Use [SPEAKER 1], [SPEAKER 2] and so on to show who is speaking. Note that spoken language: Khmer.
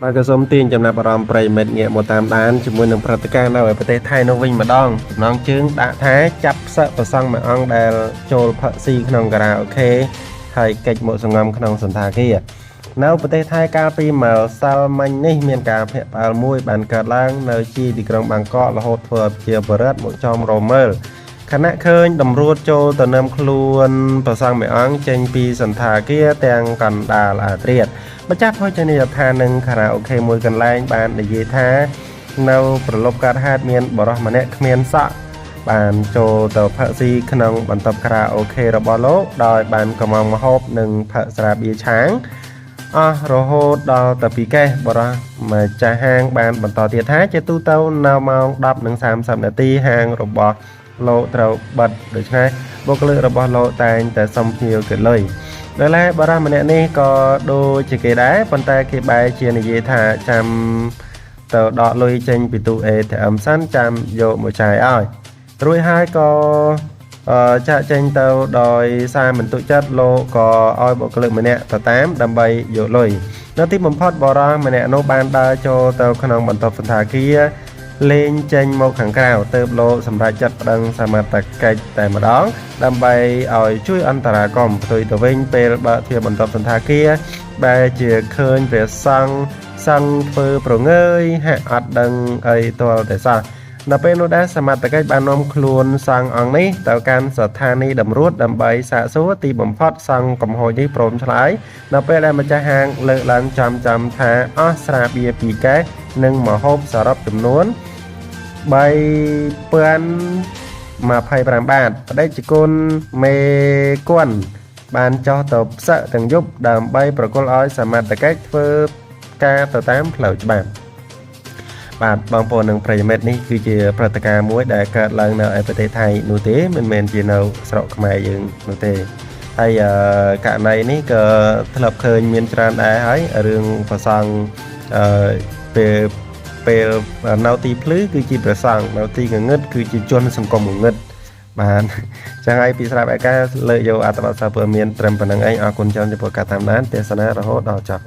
[SPEAKER 1] បាទក៏សូមទាញចំណាប់អារម្មណ៍ប្រិមិត្តងាកមកតាមដានជាមួយនឹងព្រឹត្តិការណ៍នៅប្រទេសថៃនោះវិញម្ដងចំណងជើងដាក់ថាចាប់ផ្សឹកប្រសង់មួយអង្គដែលចូលផឹកស៊ីក្នុងការ៉ាអូខេហើយកិច្ចមកសង្ងំក្នុងសន្តាគារនៅប្រទេសថៃកាលពីម្សិលមិញនេះមានការភ្នាក់ផ្អើលមួយបានកើតឡើងនៅទីក្រុងបាងកករហូតធ្វើឲ្យជាបរិវត្តមកចំរមើលខណៈឃើញតម្រួតចូលទៅនឹមខ្លួនប្រសង់មួយអង្គចេញពីសន្តាគារទាំងកណ្ដាលអាត្រៀតម្ចាស់ភោជនីយដ្ឋាននិងខារ៉ាអូខេមួយកន្លែងបាននិយាយថានៅប្រឡប់កើតហេតុមានបរិសម្នាក់គ្មានសក់បានចូលទៅផឹកស៊ីក្នុងបន្ទប់ខារ៉ាអូខេរបស់លោកដោយបានកំងមហូបនិងផឹកស្រាបៀរឆាងអស់រហូតដល់ទៅពីកេះបរិសម្ចាស់ហាងបានបន្តទៀតថាជាទូទៅនៅម៉ោង 10:30 នាទីហាងរបស់លោកត្រូវបិទដូច្នេះបុគ្គលិករបស់លោកតែងតែសុំភ្ញៀវគេលុយដោយឡែកបរិសម្នាក់នេះក៏ដូចជាគេដែរប៉ុន្តែគេបែរជានិយាយថាចាំទៅដកលុយចេញពីទូ ATM សិនចាំយកមកចាយឲ្យរួចហើយក៏ចាក់ចេញទៅដោយសារមិនទុកចិត្តលោកក៏ឲ្យបុគ្គលិកម្នាក់ទៅតាមដើម្បីយកលុយនៅទីបំផុតបរិសម្នាក់នោះបានដើរចូលទៅក្នុងបន្ទប់សន្តាគារលេងចេញមកខាងក្រៅទើបលោកសម្រាប់ចាត់ប្តឹងសមត្ថកិច្ចតែម្ដងដើម្បីឲ្យជួយអន្តរាគមន៍ផ្ទុយទៅវិញពេលបើកទ្វារបន្ទប់សន្តាគារបែរជាឃើញព្រះសង្ឃធ្វើប្រងើយហាក់អត់ដឹងអីទាល់តែសោះនៅពេលនោះដែរសមត្ថកិច្ចបាននាំខ្លួនសង្ឃអង្គនេះទៅកាន់ស្ថានីយ៍តម្រួតដើម្បីសាកសួរទីបំផុតសង្ឃកំហុសនេះព្រមឆ្លើយនៅពេលដែលម្ចាស់ហាងលើកឡើងចំថាអស់ស្រាបៀរ2កេសនិងម្ហូបសរុបចំនួន3,025 បាតបដិជគុណមេគន់បានចោះទៅផ្សឹកទាំងយប់ដើម្បីប្រគល់ឲ្យសមត្ថកិច្ចធ្វើការទៅតាមផ្លូវច្បាប់បាទបងប្អូននិងប្រិយមិត្តនេះគឺជាព្រឹត្តិការណ៍មួយដែលកើតឡើងនៅឯប្រទេសថៃនោះទេមិនមែនជានៅស្រុកខ្មែរយើងនោះទេហើយករណីនេះក៏ធ្លាប់ឃើញមានច្រើនដែរហើយរឿងប្រសង់ពេលនៅទីភ្លឺគឺជាប្រសង់នៅទីងងឹតគឺជាជនសង្គមងងឹតបានចឹងហើយពីស្រាប់ឯកាលើកយកអត្ថបទសារព័ត៌មានត្រឹមប៉ុណ្្នឹងឯងអរគុណច្រើនចំពោះការតាមដានទេសនារហូតដល់ចប់